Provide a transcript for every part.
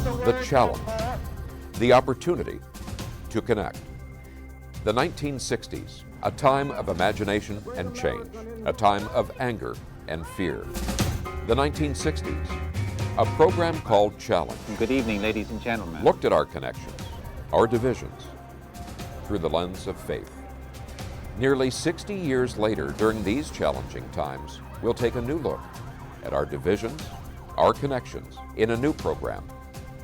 the challenge, the opportunity to connect. The 1960s, a time of imagination and change, a time of anger and fear. The 1960s, a program called Challenge. Good evening, ladies and gentlemen. Looked at our connections, our divisions, through the lens of faith. Nearly 60 years later, during these challenging times, we'll take a new look at our divisions, our connections, in a new program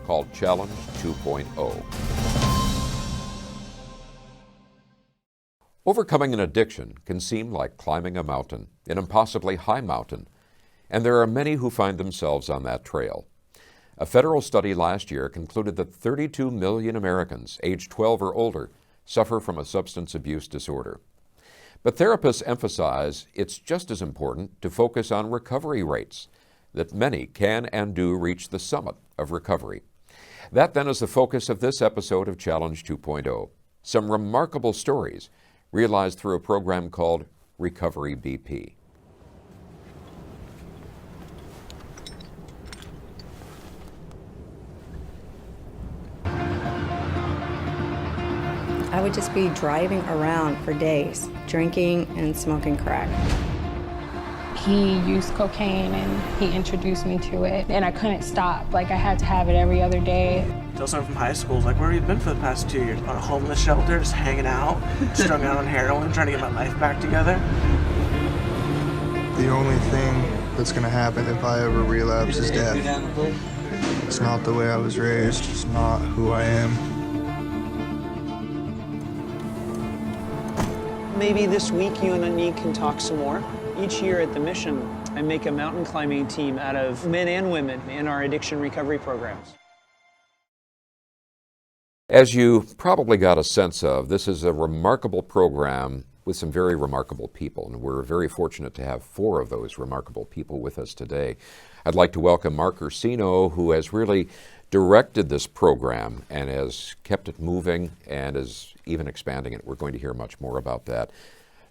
called Challenge 2.0. Overcoming an addiction can seem like climbing a mountain, an impossibly high mountain, and there are many who find themselves on that trail. A federal study last year concluded that 32 million Americans aged 12 or older suffer from a substance abuse disorder. But therapists emphasize it's just as important to focus on recovery rates, that many can and do reach the summit of recovery. That then is the focus of this episode of Challenge 2.0. Some remarkable stories realized through a program called Recovery BP. I would just be driving around for days, drinking and smoking crack. He used cocaine and he introduced me to it, and I couldn't stop. Like, I had to have it every other day. Tell someone from high school, like, where have you been for the past 2 years? On a homeless shelter, just hanging out, strung out on heroin, trying to get my life back together. The only thing that's gonna happen if I ever relapse is death. It's not the way I was raised, it's not who I am. Maybe this week you and Anique can talk some more. Each year at the mission, I make a mountain climbing team out of men and women in our addiction recovery programs. As you probably got a sense of, this is a remarkable program with some very remarkable people, and we're very fortunate to have 4 of those remarkable people with us today. I'd like to welcome Mark Ursino, who has really directed this program and has kept it moving and is even expanding it. We're going to hear much more about that.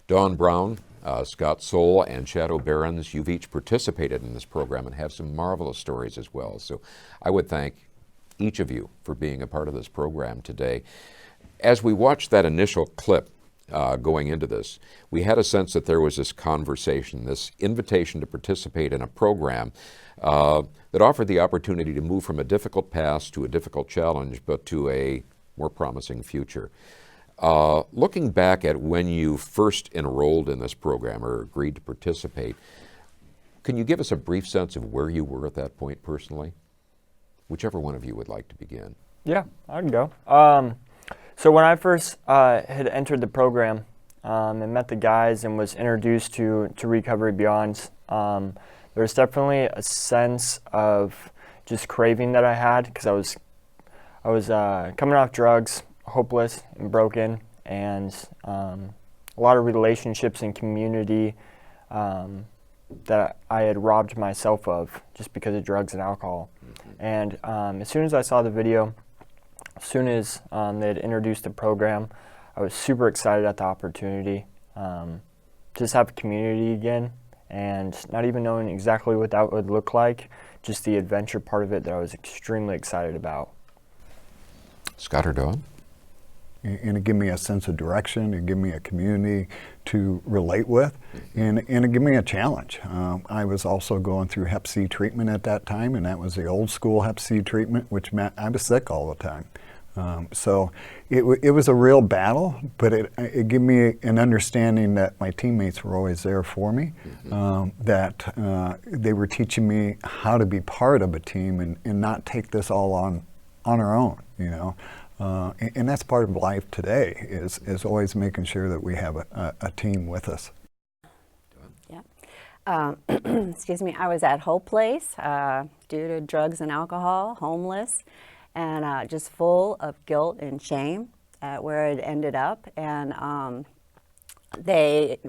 Dawn Brown, Scott Sowle, and Shadow Behrends, you've each participated in this program and have some marvelous stories as well. So I would thank each of you for being a part of this program today. As we watched that initial clip going into this, we had a sense that there was this conversation, this invitation to participate in a program that offered the opportunity to move from a difficult past to a difficult challenge, but to a more promising future. Looking back at when you first enrolled in this program or agreed to participate, can you give us a brief sense of where you were at that point personally? Whichever one of you would like to begin. Yeah, I can go. So when I first had entered the program and met the guys and was introduced to Recovery Beyond, there was definitely a sense of just craving that I had, because I was coming off drugs, hopeless and broken, and a lot of relationships and community that I had robbed myself of just because of drugs and alcohol. And as soon as I saw the video, as soon as they had introduced the program, I was super excited at the opportunity. Just have a community again, and not even knowing exactly what that would look like, just the adventure part of it that I was extremely excited about. Scott or Dawn? And it gave me a sense of direction, it gave me a community to relate with, and it gave me a challenge. I was also going through Hep C treatment at that time, and that was the old school Hep C treatment, which meant I was sick all the time. So it was a real battle, but it gave me an understanding that my teammates were always there for me, that they were teaching me how to be part of a team and not take this all on our own, you know. And that's part of life today, is always making sure that we have a team with us. Yeah. Excuse me, I was at Hope Place due to drugs and alcohol, homeless, and just full of guilt and shame at where it ended up. And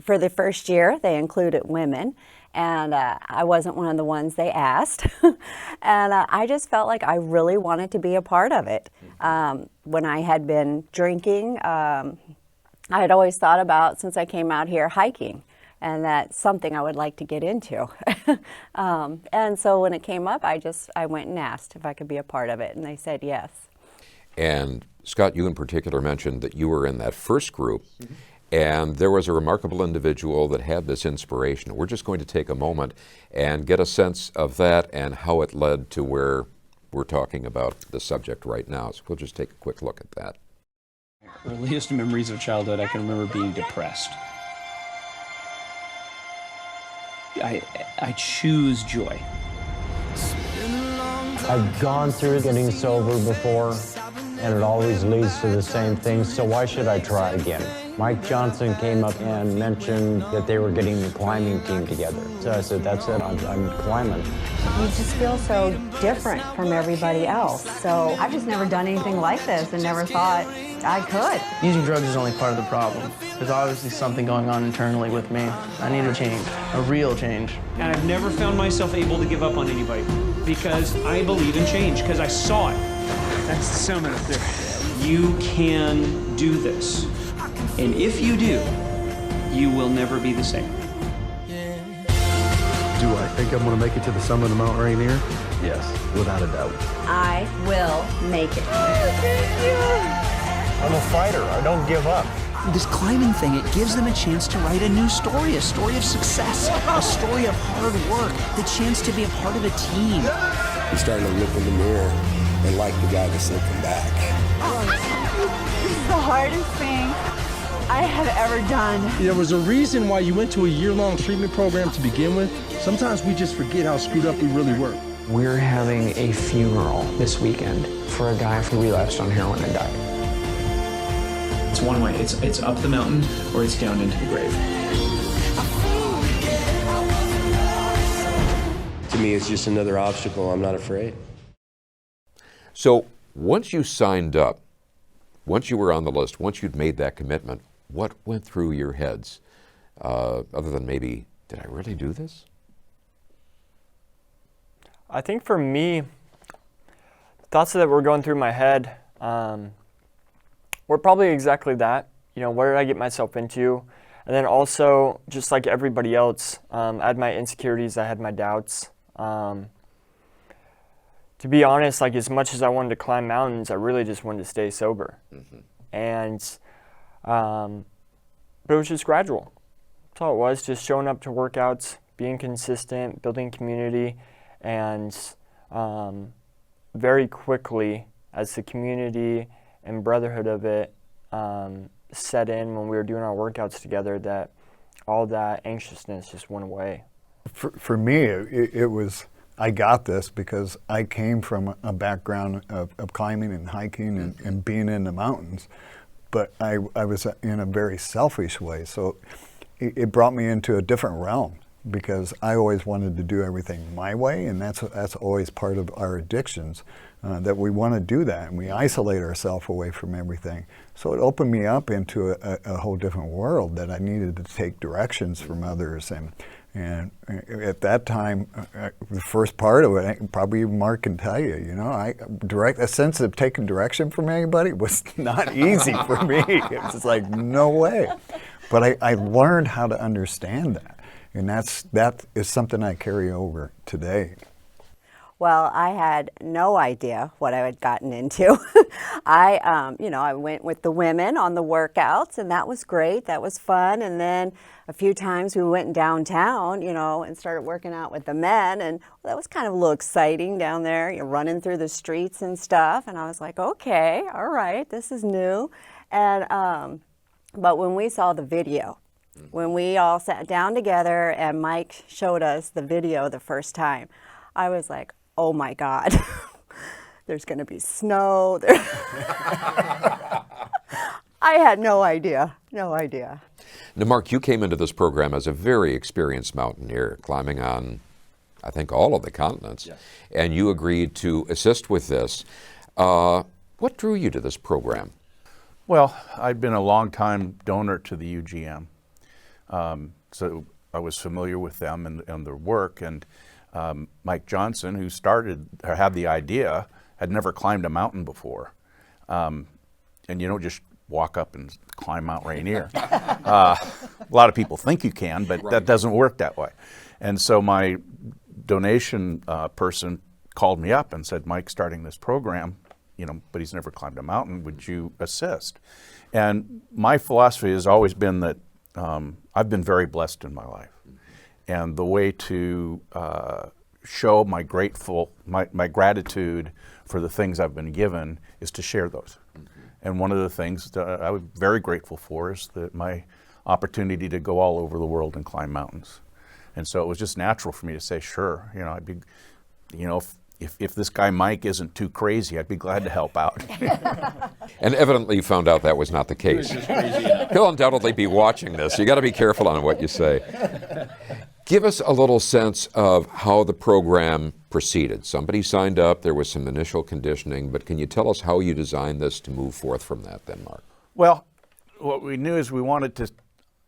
for the first year, they included women, and I wasn't one of the ones they asked. And I just felt like I really wanted to be a part of it. When I had been drinking, I had always thought about, since I came out here, hiking. and that's something I would like to get into. And so when it came up, I went and asked if I could be a part of it, and they said yes. And Scott, you in particular mentioned that you were in that first group, and there was a remarkable individual that had this inspiration. We're just going to take a moment and get a sense of that and how it led to where we're talking about the subject right now. So we'll just take a quick look at that. Earliest memories of childhood, I can remember being depressed. I choose joy. I've gone through getting sober before, and it always leads to the same thing, so why should I try again? Mike Johnson came up and mentioned that they were getting the climbing team together. So I said, that's it, I'm climbing. You just feel so different from everybody else. So I've just never done anything like this and never thought I could. Using drugs is only part of the problem. There's obviously something going on internally with me. I need a change, a real change. And I've never found myself able to give up on anybody because I believe in change, because I saw it. That's the summit up there. You can do this. And if you do, you will never be the same. Do I think I'm going to make it to the summit of Mount Rainier? Yes, without a doubt. I will make it. I'm a fighter, I don't give up. This climbing thing, it gives them a chance to write a new story, a story of success, a story of hard work, the chance to be a part of a team. You're starting to look in the mirror and like the guy that's looking back. This is the hardest thing I have ever done. There was a reason why you went to a year-long treatment program to begin with. Sometimes we just forget how screwed up we really were. We're having a funeral this weekend for a guy who relapsed on heroin and died. It's one way. It's up the mountain or it's down into the grave. To me, it's just another obstacle. I'm not afraid. So once you signed up, once you were on the list, once you'd made that commitment, what went through your heads? Other than maybe, did I really do this? I think for me, thoughts that were going through my head were probably exactly that. You know, what did I get myself into? And then also, just like everybody else, I had my insecurities, I had my doubts. To be honest, like as much as I wanted to climb mountains, I really just wanted to stay sober. And, but it was just gradual. That's all it was, just showing up to workouts, being consistent, building community, and very quickly, as the community and brotherhood of it set in when we were doing our workouts together, that all that anxiousness just went away. For me, it was, I got this because I came from a background of climbing and hiking and being in the mountains, but I was in a very selfish way. So it brought me into a different realm because I always wanted to do everything my way, and that's always part of our addictions, that we want to do that, and we isolate ourselves away from everything. So it opened me up into a whole different world that I needed to take directions from others. And at that time, the first part of it, probably even Mark can tell you, you know, a sense of taking direction from anybody was not easy for me. It was like, no way. But I learned how to understand that. And that is something I carry over today. Well, I had no idea what I had gotten into. I went with the women on the workouts, and that was great. That was fun. And then a few times we went downtown, and started working out with the men, and that was kind of a little exciting down there, running through the streets and stuff. And I was like, okay, all right, this is new. And but when we saw the video, when we all sat down together and Mike showed us the video the first time, I was like, oh my God, there's going to be snow. I had no idea. Now, Mark, you came into this program as a very experienced mountaineer, climbing on, I think, all of the continents, yes. And you agreed to assist with this. What drew you to this program? Well, I'd been a long-time donor to the UGM, so I was familiar with them and their work, and Mike Johnson, who had the idea, had never climbed a mountain before. And just walk up and climb Mount Rainier. A lot of people think you can, but that doesn't work that way. And so my donation person called me up and said, Mike's starting this program, but he's never climbed a mountain. Would you assist? And my philosophy has always been that I've been very blessed in my life. And the way to show my gratitude for the things I've been given is to share those. And one of the things that I'm very grateful for is that my opportunity to go all over the world and climb mountains. And so it was just natural for me to say, sure, I'd be, if this guy Mike isn't too crazy, I'd be glad to help out. And evidently you found out that was not the case. He'll undoubtedly be watching this. You got to be careful on what you say. Give us a little sense of how the program proceeded. Somebody signed up, there was some initial conditioning, but can you tell us how you designed this to move forth from that then, Mark? Well, what we knew is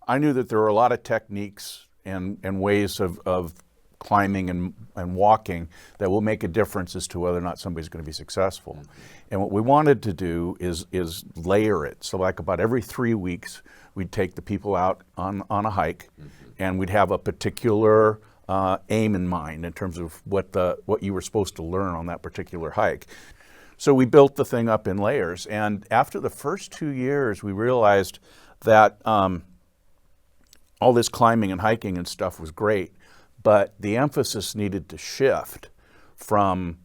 I knew that there were a lot of techniques and ways of climbing and walking that will make a difference as to whether or not somebody's going to be successful. And what we wanted to do is layer it. So like about every 3 weeks, we'd take the people out on a hike, and we'd have a particular aim in mind in terms of what you were supposed to learn on that particular hike. So we built the thing up in layers, and after the first 2 years, we realized that all this climbing and hiking and stuff was great, but the emphasis needed to shift from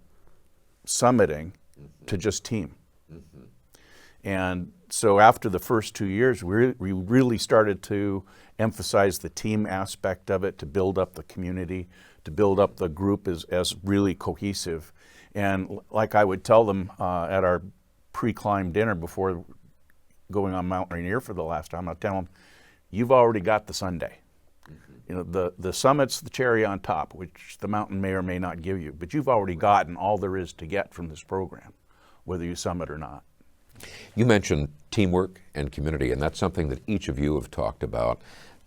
summiting to just team. And so after the first 2 years, we really started to emphasize the team aspect of it, to build up the community, to build up the group as really cohesive. And like I would tell them at our pre-climb dinner before going on Mount Rainier for the last time, I'd tell them, you've already got the sundae. The summit's the cherry on top, which the mountain may or may not give you, but you've already gotten all there is to get from this program, whether you summit or not. You mentioned teamwork and community, and that's something that each of you have talked about.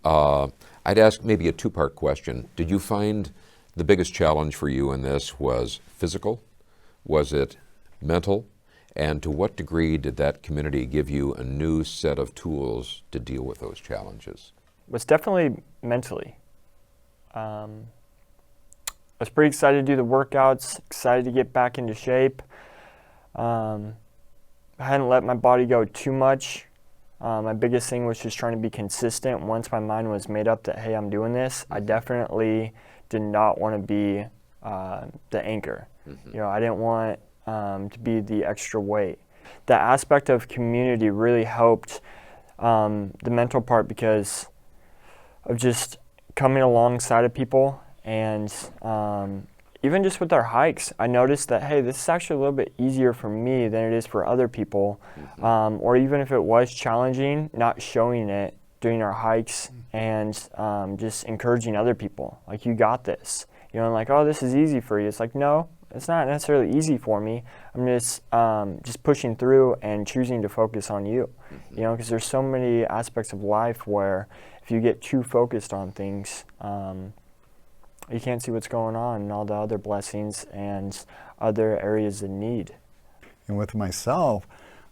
I'd ask maybe a two-part question. Did you find the biggest challenge for you in this was physical? Was it mental? And to what degree did that community give you a new set of tools to deal with those challenges? It was definitely mentally. I was pretty excited to do the workouts, excited to get back into shape. I hadn't let my body go too much. My biggest thing was just trying to be consistent. Once my mind was made up that, hey, I'm doing this, I definitely did not want to be the anchor. I didn't want to be the extra weight. The aspect of community really helped the mental part because of just coming alongside of people and even just with our hikes, I noticed that, hey, this is actually a little bit easier for me than it is for other people. Or even if it was challenging, not showing it during our hikes and just encouraging other people. Like, you got this. Like, oh, this is easy for you. It's like, no, it's not necessarily easy for me. I'm just pushing through and choosing to focus on you. Because there's so many aspects of life where if you get too focused on things, you can't see what's going on and all the other blessings and other areas of need. And with myself,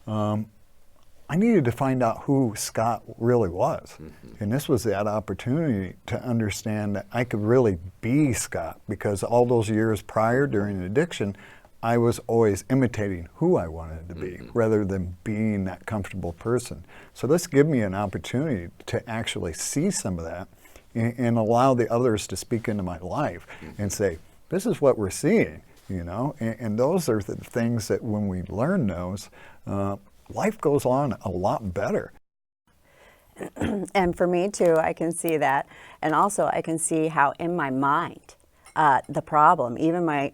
I needed to find out who Scott really was. And this was that opportunity to understand that I could really be Scott, because all those years prior during addiction, I was always imitating who I wanted to be rather than being that comfortable person. So this gave me an opportunity to actually see some of that and allow the others to speak into my life and say, this is what we're seeing, and those are the things that when we learn those, life goes on a lot better. And for me too, I can see that. And also I can see how in my mind, the problem, even my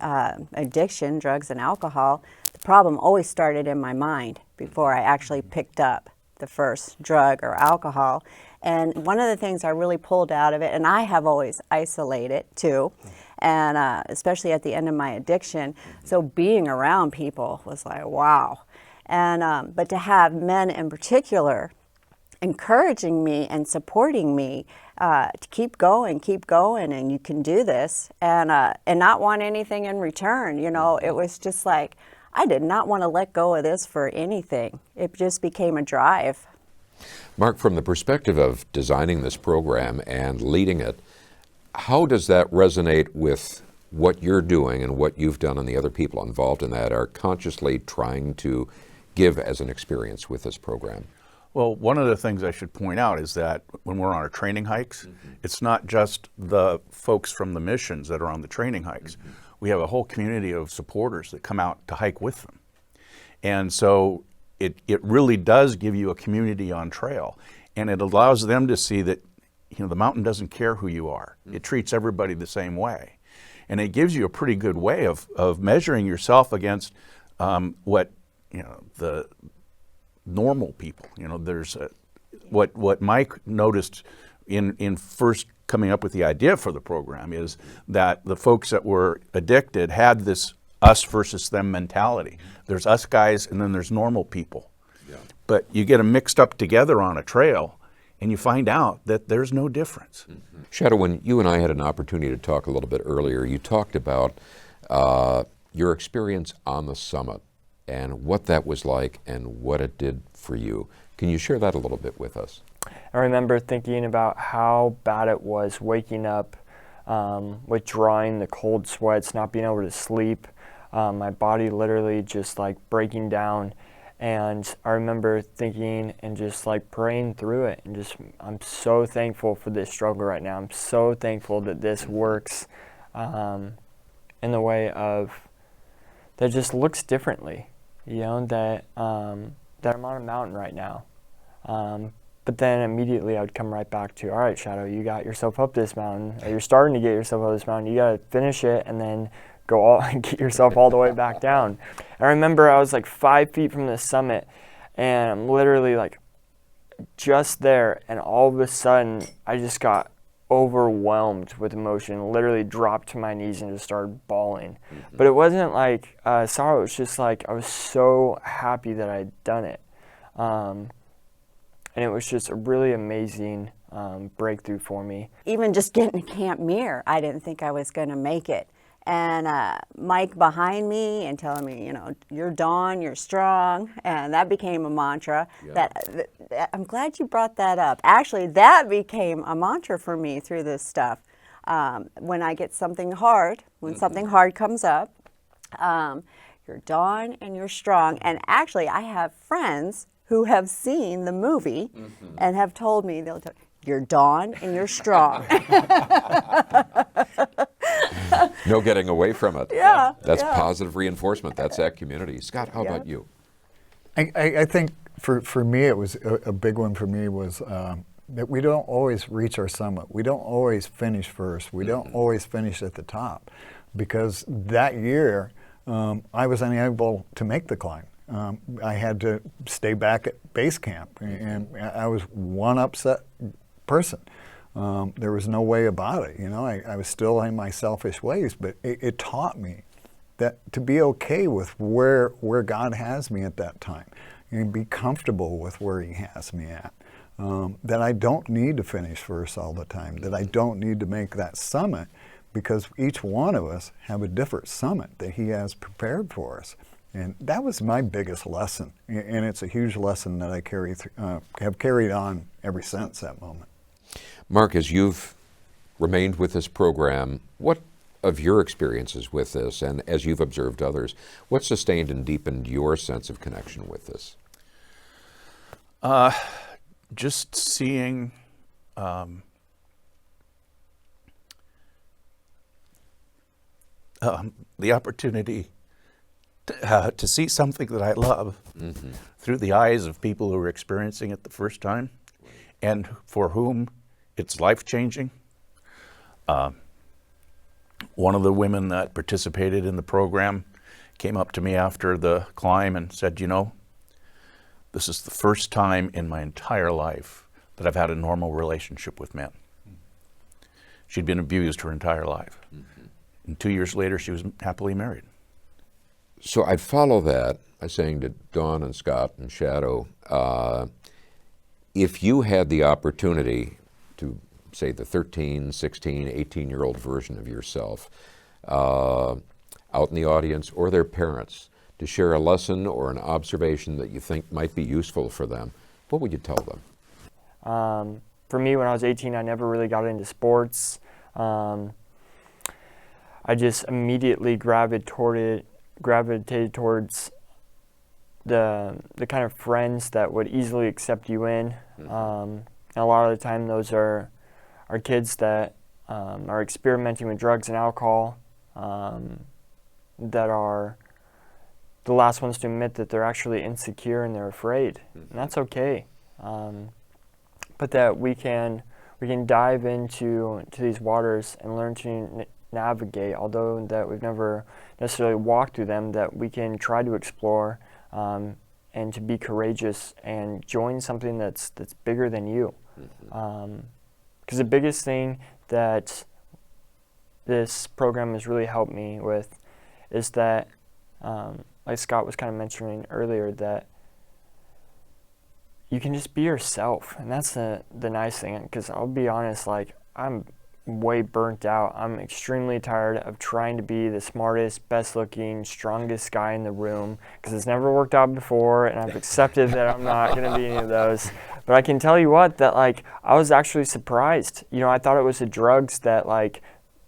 addiction, drugs and alcohol, the problem always started in my mind before I actually picked up the first drug or alcohol. And one of the things I really pulled out of it, and I have always isolated too, and especially at the end of my addiction, so being around people was like, wow. And but to have men in particular encouraging me and supporting me to keep going, and you can do this, and not want anything in return. It was just like, I did not want to let go of this for anything. It just became a drive. Mark, from the perspective of designing this program and leading it, how does that resonate with what you're doing and what you've done and the other people involved in that are consciously trying to give as an experience with this program? Well, one of the things I should point out is that when we're on our training hikes, it's not just the folks from the missions that are on the training hikes. We have a whole community of supporters that come out to hike with them. And so it really does give you a community on trail, and it allows them to see that, you know, the mountain doesn't care who you are. It treats everybody the same way. And it gives you a pretty good way of measuring yourself against what, you know, the normal people. You know, there's what Mike noticed in first coming up with the idea for the program is that the folks that were addicted had this us versus them mentality. There's us guys and then there's normal people. Yeah. But you get them mixed up together on a trail and you find out that there's no difference. Mm-hmm. Shadow, when you and I had an opportunity to talk a little bit earlier, you talked about your experience on the summit and what that was like and what it did for you. Can you share that a little bit with us? I remember thinking about how bad it was waking up, withdrawing, the cold sweats, not being able to sleep, my body literally just like breaking down. And I remember thinking and just like praying through it, and just, I'm so thankful for this struggle right now. I'm so thankful that this works in the way of, that just looks differently, you know, that that I'm on a mountain right now. But then immediately I would come right back to, all right, Shadow, you got yourself up this mountain, or you're starting to get yourself up this mountain. You got to finish it and then go all get yourself all the way back down. And I remember I was like 5 feet from the summit, and I'm literally like just there, and all of a sudden I just got overwhelmed with emotion, literally dropped to my knees and just started bawling. Mm-hmm. But it wasn't like sorrow, it was just like I was so happy that I'd done it. And it was just a really amazing breakthrough for me. Even just getting to Camp Muir, I didn't think I was going to make it. And Mike behind me and telling me, you know, you're Dawn, you're strong. And that became a mantra. Yeah. That I'm glad you brought that up. Actually, that became a mantra for me through this stuff. When I get something hard, when something hard comes up, you're Dawn and you're strong. And actually, I have friends who have seen the movie and have told me, they'll tell, you're Dawn and you're strong. No getting away from it. Yeah. That's positive reinforcement. That's that community. Scott, how about you? I think for me, it was a big one for me was that we don't always reach our summit. We don't always finish first. We don't always finish at the top, because that year I was unable to make the climb. I had to stay back at base camp, and I was one upset person. There was no way about it. You know, I was still in my selfish ways, but it taught me that to be okay with where God has me at that time, and be comfortable with where He has me at. That I don't need to finish first all the time. That I don't need to make that summit, because each one of us have a different summit that He has prepared for us. And that was my biggest lesson, and it's a huge lesson that I have carried on ever since that moment. Mark, as you've remained with this program, what of your experiences with this, and as you've observed others, what sustained and deepened your sense of connection with this? Just seeing the opportunity to see something that I love through the eyes of people who are experiencing it the first time, and for whom it's life-changing. One of the women that participated in the program came up to me after the climb and said, you know, this is the first time in my entire life that I've had a normal relationship with men. She'd been abused her entire life. And 2 years later, she was happily married. So I'd follow that by saying to Dawn and Scott and Shadow, if you had the opportunity to, say, the 13, 16, 18-year-old version of yourself out in the audience, or their parents, to share a lesson or an observation that you think might be useful for them, what would you tell them? For me, when I was 18, I never really got into sports. I just immediately gravitated towards the kind of friends that would easily accept you in. And a lot of the time, those are kids that are experimenting with drugs and alcohol, that are the last ones to admit that they're actually insecure and they're afraid, and that's okay. But that we can dive into these waters and learn to navigate, although that we've never necessarily walked through them, that we can try to explore and to be courageous and join something that's bigger than you. Because the biggest thing that this program has really helped me with is that, like Scott was kind of mentioning earlier, that you can just be yourself, and that's the nice thing. Because I'll be honest, like, I'm way burnt out. I'm extremely tired of trying to be the smartest, best looking, strongest guy in the room, because it's never worked out before, and I've accepted that I'm not going to be any of those. But I can tell you what, that like I was actually surprised. You know, I thought it was the drugs that like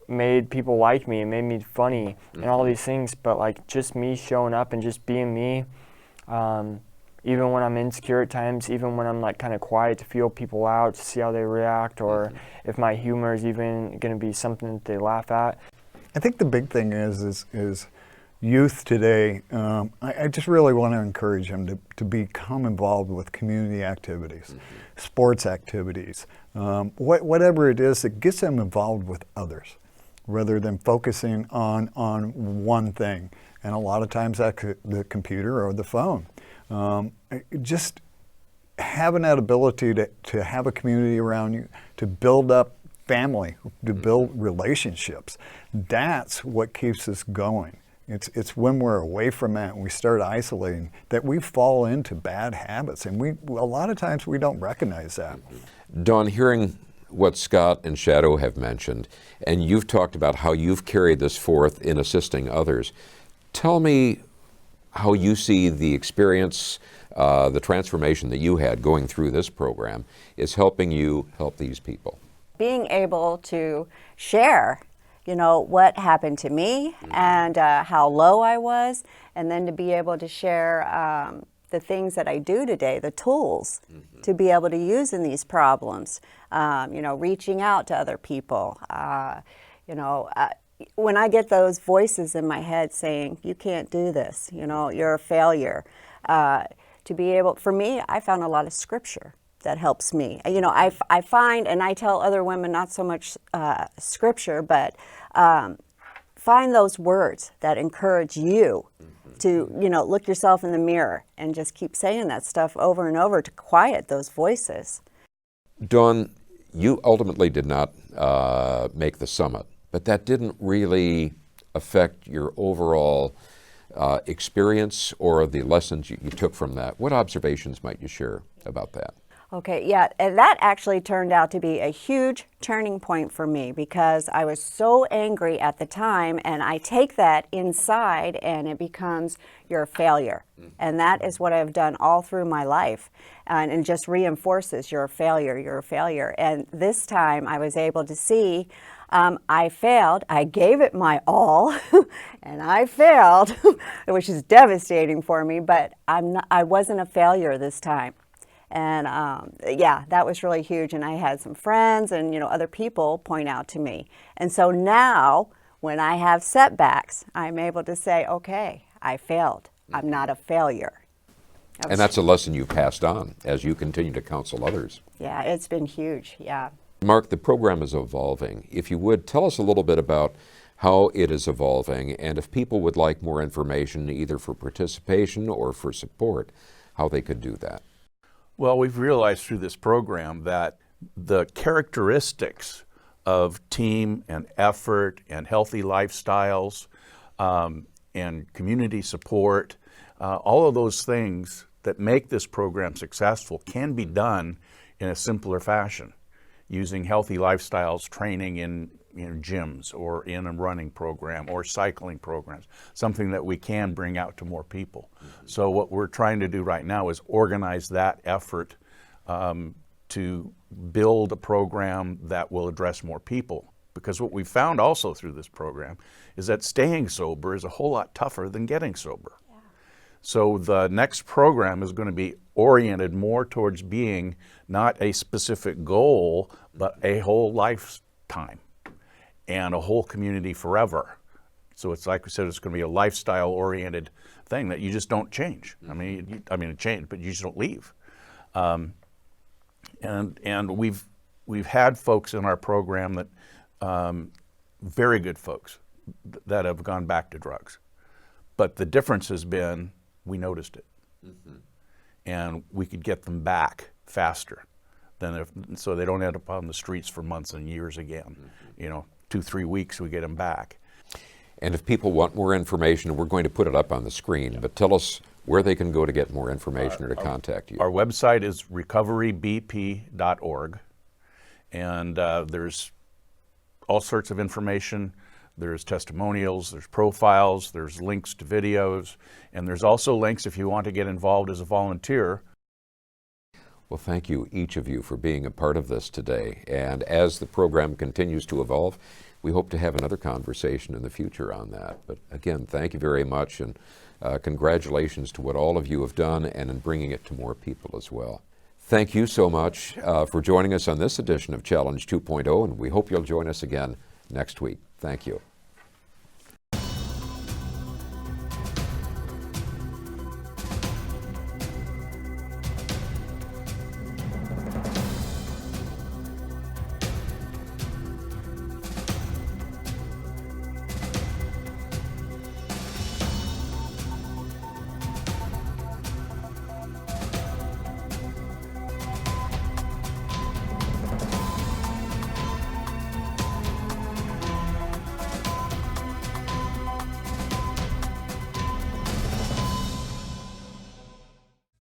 made people like me and made me funny and all these things, but like just me showing up and just being me, even when I'm insecure at times, even when I'm like kind of quiet, to feel people out, to see how they react, or if my humor is even going to be something that they laugh at. I think the big thing is youth today. I just really want to encourage them to become involved with community activities, sports activities, whatever it is that gets them involved with others, rather than focusing on one thing. And a lot of times that's the computer or the phone. Just having that ability to have a community around you, to build up family, to build relationships, that's what keeps us going. It's when we're away from that and we start isolating that we fall into bad habits, and a lot of times we don't recognize that. Dawn, hearing what Scott and Shadow have mentioned, and you've talked about how you've carried this forth in assisting others, tell me how you see the experience, the transformation that you had going through this program is helping you help these people. Being able to share, you know, what happened to me and how low I was, and then to be able to share the things that I do today, the tools to be able to use in these problems, you know, reaching out to other people, you know, when I get those voices in my head saying, you can't do this, you know, you're a failure, to be able, for me, I found a lot of scripture that helps me. You know, I find, and I tell other women, not so much scripture, but find those words that encourage you to, you know, look yourself in the mirror and just keep saying that stuff over and over to quiet those voices. Dawn, you ultimately did not make the summit, but that didn't really affect your overall experience or the lessons you took from that. What observations might you share about that? Okay, yeah, and that actually turned out to be a huge turning point for me, because I was so angry at the time, and I take that inside and it becomes, you're a failure. And that is what I've done all through my life, and it just reinforces, you're a failure, you're a failure. And this time I was able to see I failed, I gave it my all, and I failed, which is devastating for me, but I wasn't a failure this time. And yeah, that was really huge. And I had some friends and, you know, other people point out to me. And so now when I have setbacks, I'm able to say, okay, I failed. I'm not a failure. And that's a lesson you passed on as you continue to counsel others. Yeah, it's been huge, yeah. Mark, the program is evolving. If you would, tell us a little bit about how it is evolving, and if people would like more information, either for participation or for support, how they could do that. Well, we've realized through this program that the characteristics of team and effort and healthy lifestyles and community support, all of those things that make this program successful can be done in a simpler fashion, using healthy lifestyles, training gyms or in a running program or cycling programs, something that we can bring out to more people. So what we're trying to do right now is organize that effort to build a program that will address more people. Because what we found also through this program is that staying sober is a whole lot tougher than getting sober. Yeah. So the next program is going to be oriented more towards being not a specific goal, but a whole lifetime and a whole community forever. So it's like we said, it's going to be a lifestyle-oriented thing that you just don't change. I mean, it changed, but you just don't leave. And we've had folks in our program that very good folks that have gone back to drugs, but the difference has been we noticed it, and we could get them back faster than so they don't end up on the streets for months and years again. 2-3 weeks we get them back. And if people want more information, we're going to put it up on the screen, but tell us where they can go to get more information or to contact you. Our website is recoverybp.org, and there's all sorts of information. There's testimonials, there's profiles, there's links to videos, and there's also links if you want to get involved as a volunteer. Well, thank you, each of you, for being a part of this today. And as the program continues to evolve, we hope to have another conversation in the future on that. But again, thank you very much, and congratulations to what all of you have done and in bringing it to more people as well. Thank you so much for joining us on this edition of Challenge 2.0, and we hope you'll join us again next week. Thank you.